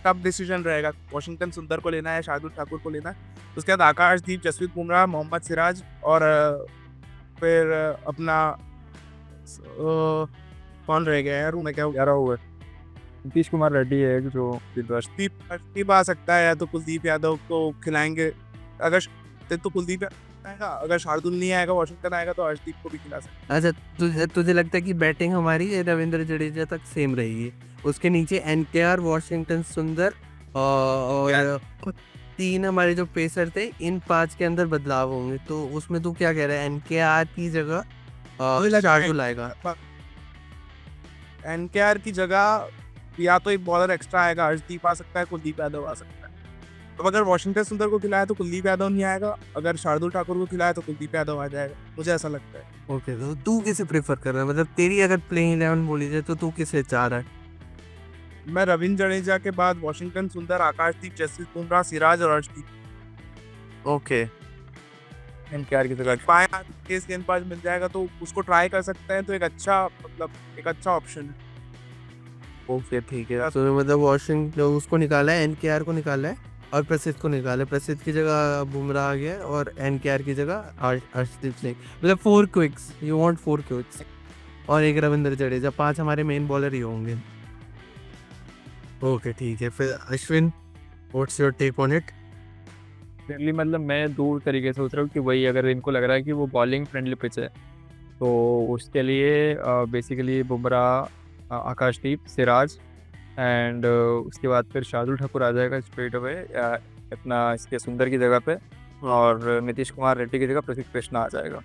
टफ डिसीजन रहेगा। वाशिंगटन सुंदर को लेना है, शार्दुल ठाकुर को लेना है। उसके बाद आकाशदीप, जसप्रीत बुमराह, मोहम्मद सिराज और फिर अपना कौन रह गया यार, मैं क्या 11 ओवर नीतीश कुमार रेड्डी है एक जो अर्शदीप आ सकता है, या तो कुलदीप यादव को खिलाएंगे। अगर तो कुलदीप यादव आएगा, अगर शार्दुल नहीं आएगा, वाशिंगटन आएगा, तो अर्शदीप को भी खिला सकते अच्छा तुझे तुझे लगता है कि बैटिंग हमारी रविंद्र जडेजा तक सेम रहेगी, उसके नीचे एनकेआर, वाशिंगटन सुंदर और 3 हमारे जो पेसर थे, इन 5 के अंदर बदलाव होंगे। तो उसमें तू क्या कह रहा है, एनकेआर की जगह शार्दुल आएगा? हैं। एनकेआर की जगह या तो एक बॉलर एक्स्ट्रा आएगा, अर्शदीप आ सकता है, कुलदीप यादव आ सकता है। तो अगर वाशिंगटन सुंदर को खिलाया तो कुलदीप यादव नहीं आएगा, अगर शार्दुल ठाकुर को खिलाया तो कुलदीप यादव आ जाएगा, मुझे ऐसा लगता है। ओके, तो तू किसे प्रेफर कर रहा है, मतलब तेरी अगर प्लेइंग 11 बोली जाए तो तू किसे चाह रहा है? मैं रविंद्र जडेजा के बाद वाशिंगटन सुंदर, आकाशदीप, जसप्रीत बुमराह, सिराज और अर्शदीप। ओके, एनकेआर की जगह बाएं हाथ तेज गेंदबाज मिल जाएगा तो उसको ट्राई कर सकते हैं, तो एक अच्छा ऑप्शन है। ओके ठीक है। तो मतलब वाशिंगटन उसको निकाला है, एनकेआर को निकाला है और प्रसिद्ध को निकाला है। प्रसिद्ध की जगह बुमराह आ गया और एनकेआर की जगह अर्शदीप सिंह। मतलब 4 क्विक्स, यू वांट 4 क्विक्स और एक रविंद्र जडेजा, 5 हमारे मेन बॉलर ही होंगे। ओके ठीक है, फिर Ashwin, what's your take on it? Friendly मतलब मैं दूर तरीके से सोच रहा हूँ कि वही अगर इनको लग रहा है कि वो बॉलिंग फ्रेंडली पिच है, तो उसके लिए basically Bumrah, Akashdeep, Siraj and उसके बाद फिर शार्दुल ठाकुर आ जाएगा स्ट्रेट अवे अपना इसके सुंदर की जगह पे, और नीतीश कुमार रेड्डी की जगह प्रसिद्ध कृष्णा आ जाएगा।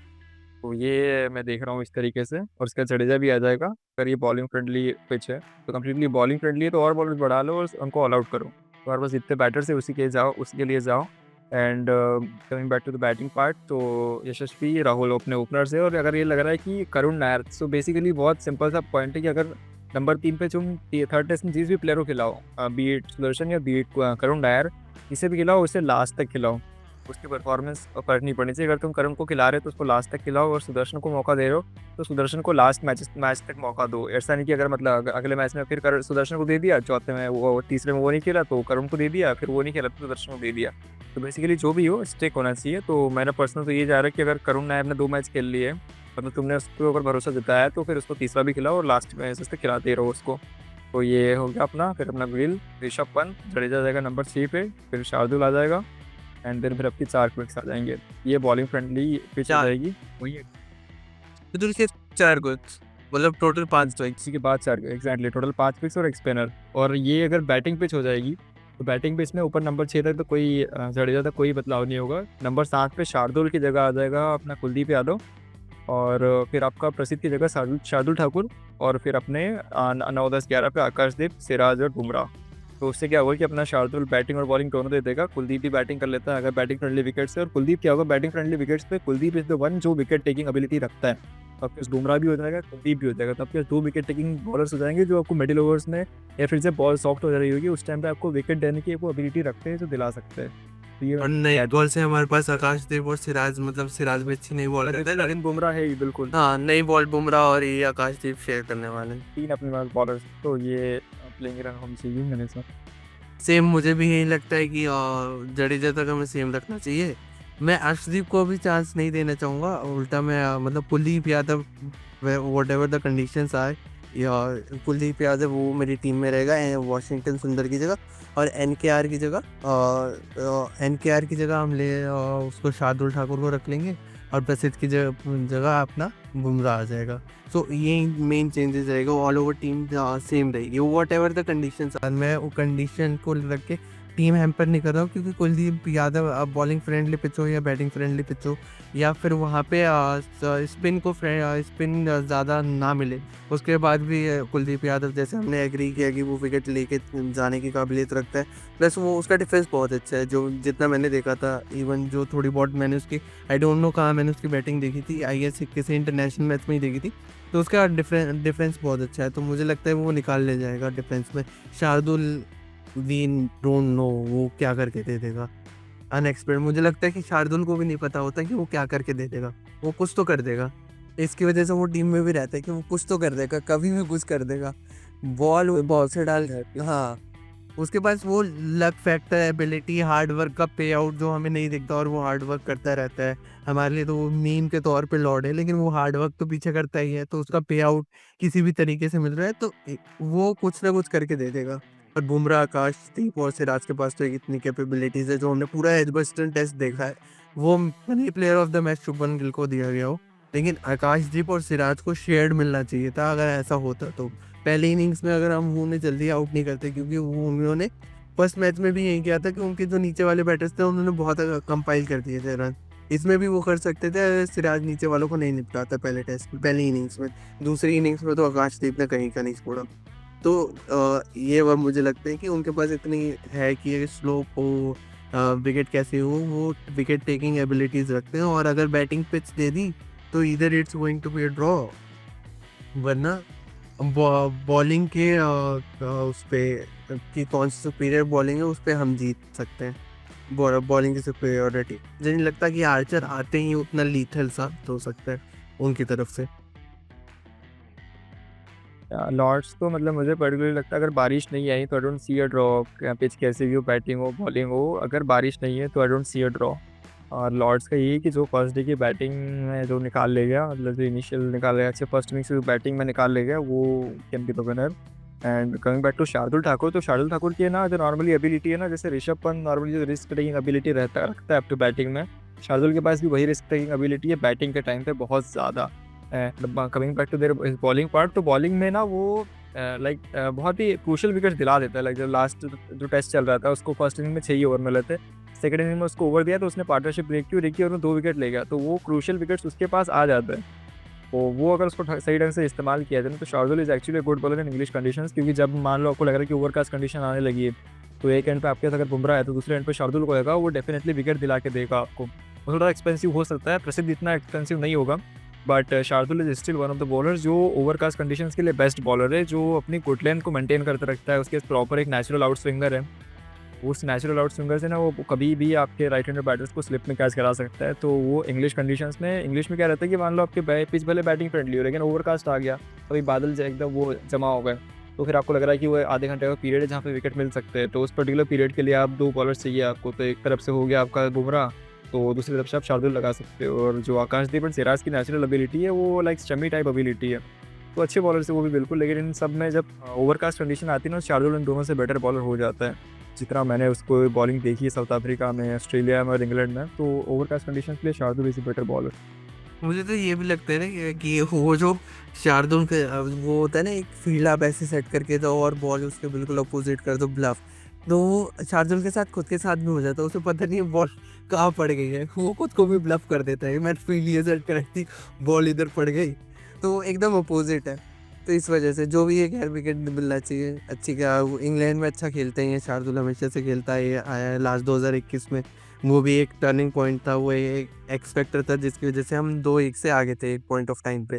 तो ये मैं देख रहा हूँ इस तरीके से, और उसके बाद जडेजा भी आ जाएगा। अगर ये बॉलिंग फ्रेंडली पिच है तो कम्प्लीटली बॉलिंग फ्रेंडली है, तो और बॉलर्स बढ़ा लो और उनको ऑल आउट करो। तो और बस इतने बैटर से उसके लिए जाओ। And coming back to the batting part, तो यशस्वी, राहुल अपने ओपनर से, और अगर ये लग रहा है कि करुण नायर, सो बेसिकली बहुत सिंपल सा पॉइंट है कि अगर नंबर 3 पे तुम थर्ड टेस्ट में जिस भी प्लेयर को खिलाओ, बी इट सुदर्शन या बी इट करुण नायर, इसे भी खिलाओ, उसे लास्ट तक खिलाओ, उसकी परफॉर्मेंस फर्क नहीं पड़नी चाहिए। अगर तुम करुण को खिला रहे हो तो उसको लास्ट तक खिलाओ, और सुदर्शन को मौका दे रहे हो तो सुदर्शन को लास्ट मैच तक मौका दो। ऐसा नहीं कि अगर मतलब अगले मैच में फिर सुदर्शन को दे दिया, चौथे में वो, तीसरे में वो नहीं खेला तो करुण को दे दिया, फिर वो नहीं खेला तो सुदर्शन को दे दिया। तो बेसिकली जो भी हो स्टिक होना चाहिए। तो मेरा पर्सनल तो ये जा रहा है कि अगर करुण नायर ने 2 मैच खेल लिए, मतलब तुमने उसके ऊपर भरोसा जताया है, तो फिर उसको तीसरा भी खिलाओ और लास्ट मैच तक खिलाते रहो उसको। तो ये हो गया अपना। फिर अपना गिल, ऋषभ पंत, जडेजा जाएगा नंबर 3 पे, फिर शार्दुल आ जाएगा, एंड देन फिर आपकी 4 क्विक्स आ जाएंगे। ये बॉलिंग फ्रेंडली पिच आ जाएगी। वही है, तो तू सिर्फ 4 क्विक्स, मतलब टोटल 5 क्विक्स। इसी के बाद 4 एग्जैक्टली टोटल 5 क्विक्स और एक स्पिनर। और ये अगर बैटिंग पिच हो जाएगी तो बैटिंग पिच में ऊपर नंबर 6 तक तो कोई जडेजा तक कोई बदलाव नहीं होगा। नंबर 7 पे शार्दुल की जगह आ जाएगा अपना कुलदीप यादव, और फिर आपका प्रसिद्ध की जगह शार्दुल ठाकुर, और फिर अपने 9, 10, 11 पे आकाशदीप, सिराज और बुमराह। तो उससे क्या होगा कि अपना शार्दुल बैटिंग और बॉलिंग दोनों दे देगा, कुलदीप भी बैटिंग कर लेता है अगर बैटिंग फ्रेंडली विकेट्स है। और कुलदीप क्या होगा बैटिंग फ्रेंडली विकेट्स पे, कुलदीप इज द वन जो विकेट टेकिंग एबिलिटी रखता है। तो आपके पास बुमराह भी हो जाएगा, कुलदीप भी हो जाएगा, तो आपके 2 विकेट टेकिंग बॉलर्स हो जाएंगे जो आपको मिडिल ओवर्स में या फिर से बॉल सॉफ्ट हो जा रही होगी उस टाइम पे आपको विकेट देने की वो एबिलिटी रखते हैं जो दिला सकते हैं। तो ये और नए बॉल से हमारे पास आकाशदीप और सिराज, मतलब सिराज भी अच्छी नई बॉल करता है, लेकिन बुमराह है ही बिल्कुल। हाँ नई बॉल बुमराह और ये आकाशदीप शेयर करने वाले हैं। 3 अपने पास बॉलर्स, तो ये प्लेइंग हम चाहिए मेरे साथ। सेम मुझे भी यही लगता है कि जडेजा तक हमें सेम रखना चाहिए। मैं अर्शदीप को भी चांस नहीं देना चाहूँगा, उल्टा मैं मतलब Kuldeep Yadav what ever the conditions आए, या कुलदीप यादव वो मेरी टीम में रहेगा वॉशिंगटन सुंदर की जगह। और एनकेआर की जगह हम उसको शार्दुल ठाकुर को रख लेंगे, और प्रसिद्ध की जगह अपना बुमराह आ जाएगा। सो ये मेन चेंजेस रहेगा, ऑल ओवर टीम सेम रहेगी, वॉट एवर द कंडीशन। मैं वो कंडीशन को रख के टीम हैम्पर नहीं कर रहा हूँ, क्योंकि कुलदीप यादव अब बॉलिंग फ्रेंडली पिच हो या बैटिंग फ्रेंडली पिच हो, या फिर वहाँ पे स्पिन ज़्यादा ना मिले, उसके बाद भी कुलदीप यादव जैसे हमने एग्री किया कि वो विकेट लेके जाने की काबिलियत रखता है। प्लस वो उसका डिफेंस बहुत अच्छा है, जो जितना मैंने देखा था, इवन जो थोड़ी बहुत मैंने उसकी आई डोंट नो कहाँ मैंने उसकी बैटिंग देखी थी, आई गेस किसी इंटरनेशनल मैच में ही देखी थी, तो उसका डिफेंस बहुत अच्छा है, तो मुझे लगता है वो निकाल ले जाएगा डिफेंस में। शार्दुल वी डोंट नो वो क्या करके दे देगा, अनएक्सपेक्टेड। मुझे लगता है कि शार्दुल को भी नहीं पता होता कि वो क्या करके दे देगा, वो कुछ तो कर देगा। इसकी वजह से वो टीम में भी रहता है कि वो कुछ तो कर देगा, कभी भी कुछ कर देगा, बॉल से डाल। हाँ, उसके पास वो luck factor, ability, hard work का पे आउट जो हमें नहीं दिखता, और वो हार्ड वर्क करता रहता है। हमारे लिए तो वो मीम के तौर पे लॉर्ड है, लेकिन वो हार्ड वर्क तो पीछे करता ही है, तो उसका पे आउट किसी भी तरीके से मिल रहा है, तो वो कुछ ना कुछ करके दे देगा। और बुमराह, आकाशदीप और सिराज के पास तो एक इतनी कैपेबिलिटीज है, जो हमने पूरा एजबस्टन टेस्ट देखा है, वो money player of the match Shubman Gill को दिया गया हो, लेकिन आकाशदीप और सिराज को शेयर्ड मिलना चाहिए था, अगर ऐसा होता तो। पहली इनिंग्स में अगर हम उन्हें जल्दी आउट नहीं करते, क्योंकि वो उन्होंने फर्स्ट मैच में भी यही किया था कि उनके जो नीचे वाले बैटर्स थे उन्होंने बहुत कंपाइल कर दिए थे रन। इसमें भी वो कर सकते थे अगर सिराज नीचे वालों को नहीं निपटाता पहले टेस्ट में, पहली इनिंग्स में। दूसरी इनिंग्स में तो आकाशदीप ने कहीं का नहीं छोड़ा। तो ये वह मुझे लगता है कि उनके पास इतनी है कि स्लो हो, विकेट कैसे हो, वो विकेट टेकिंग एबिलिटीज रखते हैं, और अगर बैटिंग पिच दे दी तो इधर it's going to be a draw, वरना बॉलिंग के उस पे कि कौन सी सुपीरियर बॉलिंग है उस पे हम जीत सकते हैं। बॉलिंग की सुपीरियरिटी मुझे नहीं लगता कि आर्चर आते ही उतना लीथल साबित हो सकता है उनकी तरफ से। लॉर्ड्स तो मतलब मुझे पर्टिकुलरली लगता है अगर बारिश नहीं आई तो I don't see a draw, pitch कैसे भी हो, बैटिंग हो बॉलिंग हो, अगर बारिश नहीं है तो I don't see a draw. और लॉर्ड्स का यही कि जो फर्स्ट डे की बैटिंग में जो निकाल ले गया, मतलब जो इनिशियल निकाल ले गया, अच्छे फर्स्ट इनिंग से जो बैटिंग में निकाल ले गया, वो can be the winner. And coming back to Shardul Thakur, तो शार्दुल ठाकुर की ना जो नॉर्मली एबिलिटी है ना, जैसे ऋषभ पंत नॉर्मली जो रिस्क टेकिंग एबिलिटी रखता है अप टू बैटिंग में, शार्दुल के पास भी वही रिस्क टेकिंग एबिलिटी है बैटिंग के टाइम पे बहुत ज़्यादा। Coming back to their bowling part, तो बॉलिंग में ना वो बहुत ही क्रूशल विकेट्स दिला देता है। लाइक जब लास्ट जो टेस्ट चल रहा था उसको फर्स्ट इनिंग में 6 ही ओवर मिले थे, सेकंड इनिंग में उसको ओवर दिया तो उसने पार्टनरशिप ब्रेक की और वो 2 विकेट ले गया, तो वो क्रूशल विकेट्स उसके पास आ जाते हैं। तो वो अगर उसको सही ढंग से इस्तेमाल किया जाए ना, तो Shardul is actually good bowler in English conditions, क्योंकि जब मान लो आपको लग रहा है कि ओवरकास्ट कंडीशन आने लगी है, तो एक एंड पे आपके साथ अगर बुमराह है तो दूसरे एंड पे शार्दुल को होगा, वो डेफिनेटली विकेट दिला के देगा आपको। वो थोड़ा एक्सपेंसिव हो सकता है, प्रसिद्ध इतना एक्सपेंसिव नहीं होगा, but Shardul is still one of the bowlers जो ओवरकास्ट कंडीशंस के लिए बेस्ट बॉलर है, जो अपनी गुड लेंथ को मेंटेन करते रखता है। उसके प्रॉपर एक नेचुरल आउट स्विंगर है, उस नेचुरल आउट स्विंगर से ना वो कभी भी आपके राइट हैंडर बैटर्स को स्लिप में कैच करा सकता है। तो वो इंग्लिश कंडीशंस में, इंग्लिश में क्या रहता है कि मान लो आपके पिच भले बैटिंग फ्रेंडली हो, लेकिन ओवरकास्ट आ गया, कभी बादल एकदम वो जमा हो गए, तो फिर आपको लग रहा है कि वो आधे घंटे का पीरियड है जहाँ पे विकेट मिल सकते हैं, तो उस पर्टिकुलर पीरियड के लिए आप 2 बॉलर्स चाहिए आपको। तो एक तरफ से हो गया आपका बुमराह, तो दूसरी तरफ से आप शार्दुल लगा सकते हो। और जो आकाशदीप और सिराज की नेचुरल एबिलिटी है वो लाइक शमी टाइप एबिलिटी है, तो अच्छे बॉलर से वो भी बिल्कुल। लेकिन इन सब में जब ओवरकास्ट कंडीशन आती है ना, शार्दुल इन दोनों से बेटर बॉलर हो जाता है। जितना मैंने उसको बॉलिंग देखी है साउथ अफ्रीका में, ऑस्ट्रेलिया में और इंग्लैंड में, तो ओवरकास्ट कंडीशन के लिए शार्दुल इज बेटर बॉलर। मुझे तो ये भी लगता है ना कि वो जो शार्दुल के वो होता है ना, एक फील्ड आप ऐसे सेट करके दो और बॉल उसके बिल्कुल अपोजिट कर दो, ब्लफ, तो वो शार्दुल के साथ खुद के साथ भी हो जाता है, उसे पता नहीं बॉल कहाँ पड़ गई है, वो खुद को भी ब्लफ कर देता है, मैं फील्ड ये सेट कर थी, बॉल इधर पड़ गई, तो एकदम अपोजिट है। तो इस वजह से जो भी है खैर विकेट मिलना चाहिए। अच्छी क्या इंग्लैंड में अच्छा खेलते हैं, शार्दुल हमेशा से खेलता है, आया है लास्ट 2021 में, वो भी एक टर्निंग पॉइंट था, वो एक एक्स फैक्टर था जिसकी वजह से हम 2-1 से आगे थे एक पॉइंट ऑफ टाइम पे,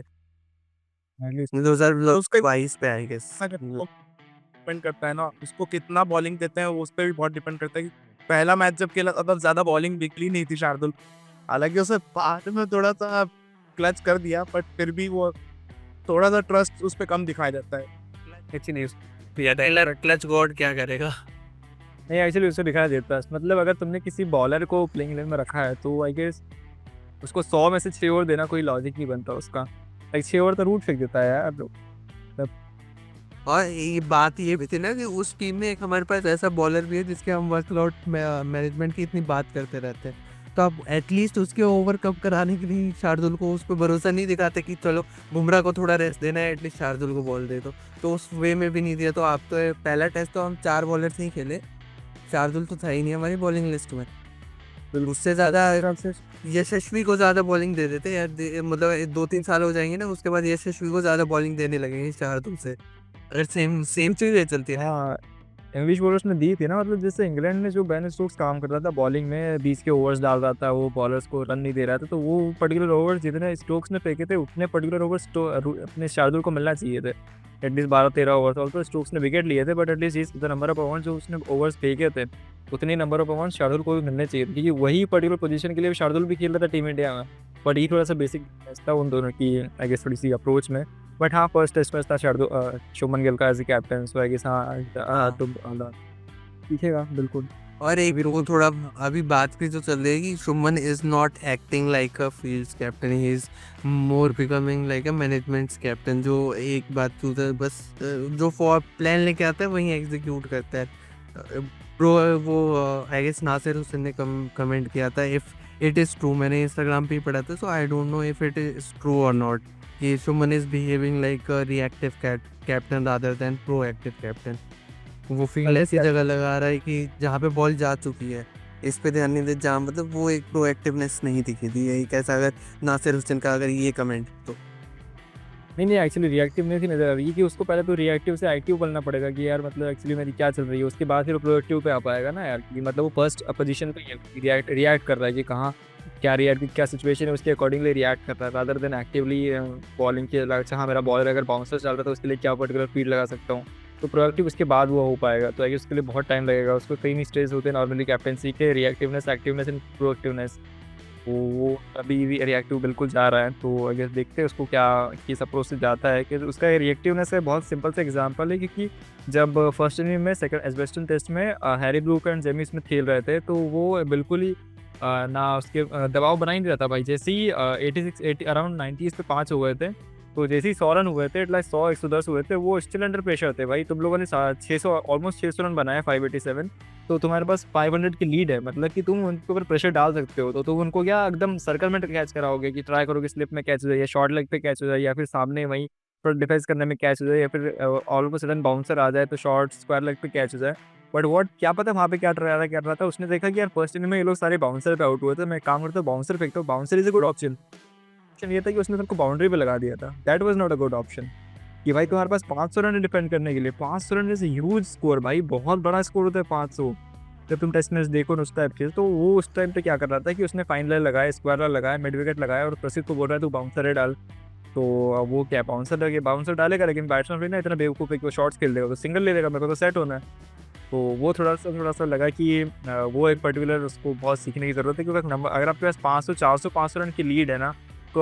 उसका 2022 पे आई गेस। डिपेंड करता है ना, उसको कितना बॉलिंग देते हैं वो उस पर भी बहुत डिपेंड करता है। कि पहला मैच जब खेला तब ज़्यादा बॉलिंग निकली नहीं थी शार्दुल, हालांकि उसे बाद में थोड़ा सा क्लच कर दिया, बट फिर भी वो थोड़ा सा ट्रस्ट उस पर कम दिखाई देता है। अच्छी न्यूज़। या क्लच गॉड क्या करेगा? नहीं एक्चुअली उससे दिखाई देता है, मतलब अगर तुमने किसी बॉलर को प्लेइंग इलेवन में रखा है तो आई गेस उसको 100 में से 6 ओवर देना कोई लॉजिक नहीं बनता उसका। लाइक 6 ओवर तो रूट फेंक देता है यार लोग। और ये बात ये भी थी ना कि उस टीम में एक हमारे पास ऐसा बॉलर भी है जिसके हम वर्कलोड मैनेजमेंट की इतनी बात करते रहते हैं, तो आप एटलीस्ट उसके ओवर कम कराने के लिए शार्दुल को उस पर भरोसा नहीं दिखाते कि चलो बुमराह को थोड़ा रेस्ट देना है, एटलीस्ट शार्दुल को बॉल दे दो, तो उस वे में भी नहीं दिया। तो आप तो पहला टेस्ट तो हम 4 बॉलर से ही खेले, शार्दुल तो था ही नहीं हमारी बॉलिंग लिस्ट में। उससे ज़्यादा यशस्वी को ज़्यादा बॉलिंग दे देते यार, मतलब 2-3 साल हो जाएंगे ना, उसके बाद यशस्वी को ज़्यादा बॉलिंग देने लगेंगे शार्दुल से, अगर सेम सेम चीज़ चलती है। हाँ, इंग्लिश बॉलर्स ने दी थी ना, मतलब जैसे इंग्लैंड में जो बेन स्टोक्स काम कर रहा था बॉलिंग में, 20 के ओवर्स डाल रहा था, वो बॉलर्स को रन नहीं दे रहा था, तो वो पर्टिकुलर ओवर्स जितने स्टोक्स ने फेंके थे उतने पर्टिकुलर ओवर्स तो अपने शार्दुल को मिलना चाहिए थे, एटलीस्ट 12-13 ओवर्स। ऑल्सो स्टोक्स ने विकेट लिए थे, but at least the number of overs जो उसने ओवर्स फेंके थे उतने नंबर ऑफ ओवर्स शार्दुल को भी मिलने चाहिए थे, क्योंकि वही पर्टिकुलर पोजीशन के लिए शार्दुल भी खेल रहा था टीम इंडिया में। बट ये थोड़ा सा बेसिक था उन दोनों की आई गेस थोड़ी सी अप्रोच में। बट हाँ, फर्स्ट टेस्ट मैच था शुभमन गिल का as a captain, so I guess हाँ तो दिखेगा बिल्कुल। और एक वो थोड़ा अभी बात भी तो चल रही है कि Shubman is not acting like a fields captain, he is more becoming like a managements captain, जो एक बात तो उधर बस जो फॉर प्लान लेके आता है वही एग्जीक्यूट करता है। प्रो वो आई गेस नासिर हुसैन ने कमेंट किया था, इफ़ इट इज़ ट्रू, मैंने इंस्टाग्राम पे ही पढ़ा था, so I don't know if it is true or not, कि Shubman is behaving like a reactive captain rather than proactive captain. वो फील्ड ऐसी जगह लगा रहा है कि जहाँ पे बॉल जा चुकी है इस पे ध्यान नहीं दे, जहाँ मतलब वो एक प्रोएक्टिवनेस नहीं दिखी थी। यही कैसा अगर नासिर हुसैन का अगर ये कमेंट तो नहीं एक्चुअली रिएक्टिव नहीं थी नजर आ रही है, कि उसको पहले तो रिएक्टिव से एक्टिव बनना पड़ेगा कि यार मतलब एक्चुअली मेरी क्या चल रही है, उसके बाद फिर प्रोएक्टिव पे आ पाएगा ना यार, कि मतलब वो फर्स्ट पोजीशन पे रिएक्ट कर रहा है कि कहाँ क्या रिएक्ट क्या सिचुएशन है उसके अकॉर्डिंगली रिएक्ट कर रहा है, रादर देन एक्टिवली बॉलिंग के अच्छा हाँ मेरा बॉलर अगर बाउंसर चल रहा है तो उसके लिए क्या पर्टिकुलर फील्ड लगा सकता हूँ, तो प्रोएक्टिव उसके बाद वो हो पाएगा। तो आई गेस उसके लिए बहुत टाइम लगेगा, उसको कई स्टेज होते हैं नॉर्मली कैप्टनसी के, रिएक्टिवनेस, एक्टिवनेस एंड प्रोएक्टिवनेस। तो वो अभी भी रिएक्टिव बिल्कुल जा रहा है, तो अगर देखते हैं उसको क्या किस अप्रोच से जाता है। कि उसका रिएक्टिवनेस है बहुत सिंपल सा एग्जांपल है, क्योंकि जब फर्स्ट इनिंग में सेकंड एजबेस्टन टेस्ट में Harry Brook and Jamie Smith खेल रहे थे, तो वो बिल्कुल ही ना उसके दबाव बना ही नहीं रहा था भाई। जैसे ही 86 अराउंड 90s पे 5 हो गए थे, तो जैसे ही 100 रन हुए थे, लाइक 100-110 हुए थे, वो स्टिल अंडर प्रेशर थे भाई। तुम लोगों ने 600 ऑलमोस्ट 600 रन बनाए, 587, तो तुम्हारे पास 500 की लीड है, मतलब कि तुम उनके ऊपर प्रेशर डाल सकते हो। तो तुम उनको क्या एकदम सर्कल में कैच कराओगे, कि ट्राई करोगे स्लिप में कैच हो जाए, या शॉर्ट लेग पे कैच हो जाए, या फिर सामने वहीं थोड़ा डिफेंस करने में कैच हो जाए, या फिर all of a sudden bouncer आ जाए तो शॉर्ट स्क्वायर लेग पे कैच हो जाए। बट वॉट क्या पता वहाँ पे क्या कर रहा था, उसने देखा कि यार फर्स्ट इनिंग में ये लोग सारे बाउंसर पे आउट हुए थे, मैं काम करता हूँ बाउंसर फेंकता हूँ, bouncer is a good option. ये था कि उसने सबको बाउंड्री पे लगा दिया था, that was not a good option. कि भाई तुम्हारे पास 500 रन डिफेंड करने के लिए, 500 रन इज ह्यूज स्कोर भाई, बहुत बड़ा स्कोर होता है 500। जब तुम टेस्ट मैच देखो ना उस टाइप के, तो वो उस टाइम पे क्या कर रहा था कि उसने फाइन लाइन लगाया, स्क्वायर लगाया, मिड विकेट लगाया, और प्रसिद्ध को बोल रहा है तू बाउंसर है डाल। तो वो क्या बाउंसर डालेगा, लेकिन बैट्समैन भी ना इतना बेवकूफ़ है कि वो शॉट्स खेल देगा, तो सिंगल ले लेगा, मेरे को तो सेट होना है। तो वो थोड़ा सा लगा कि वो एक पर्टिकुलर उसको बहुत सीखने की ज़रूरत है, क्योंकि नंबर अगर आपके पास 500 400 500 रन की लीड है ना, तो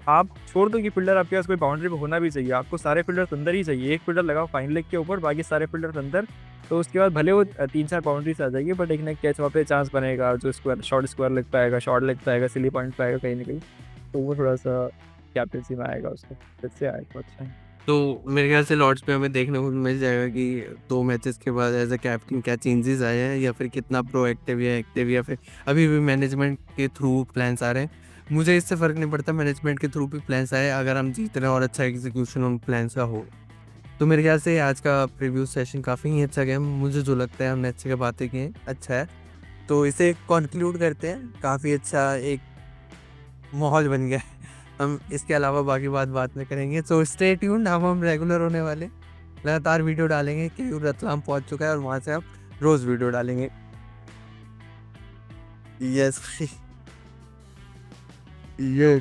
आप छोड़ दो कि फील्डर आपके पास कोई बाउंड्री पे होना भी चाहिए, आपको सारे फील्डर अंदर ही चाहिए। एक फील्डर लगाओ फाइन लेग के ऊपर, बाकी सारे फील्डर अंदर, तो उसके बाद भले वो 3-4 बाउंड्रीज आ जाएगी, बट एक ना एक कैच वहाँ पे चांस बनेगा, जो स्क्वायर लेग पे आएगा, शॉर्ट लेग पे आएगा, सिली पॉइंट पे आएगा कहीं ना कहीं, तो वो थोड़ा सा कैप्टनसी में आएगा उसको, फिर से आएगा अच्छा। तो मेरे ख्याल से लॉर्ड्स पे हमें देखने को मिल जाएगा कि 2 मैचेस के बाद एज अ कैप्टन क्या चेंजेस आए हैं, या फिर कितना प्रोएक्टिव या एक्टिव, या फिर अभी भी मैनेजमेंट के थ्रू प्लान्स आ रहे हैं। मुझे इससे फ़र्क नहीं पड़ता, मैनेजमेंट के थ्रू भी प्लान्स आए, अगर हम जीत रहे हैं और अच्छा एग्जीक्यूशन उन प्लान्स का हो। तो मेरे ख्याल से आज का प्रीव्यू सेशन काफ़ी ही अच्छा गया, मुझे जो लगता है हमने अच्छे की बातें की हैं, अच्छा है। तो इसे कंक्लूड करते हैं, काफ़ी अच्छा एक माहौल बन गया है। हम इसके अलावा बाकी बात में करेंगे, सो स्टे ट्यून्ड, हम रेगुलर होने वाले, लगातार वीडियो डालेंगे कि रतलाम पहुंच चुका है और वहाँ से हम रोज़ वीडियो डालेंगे। यस ये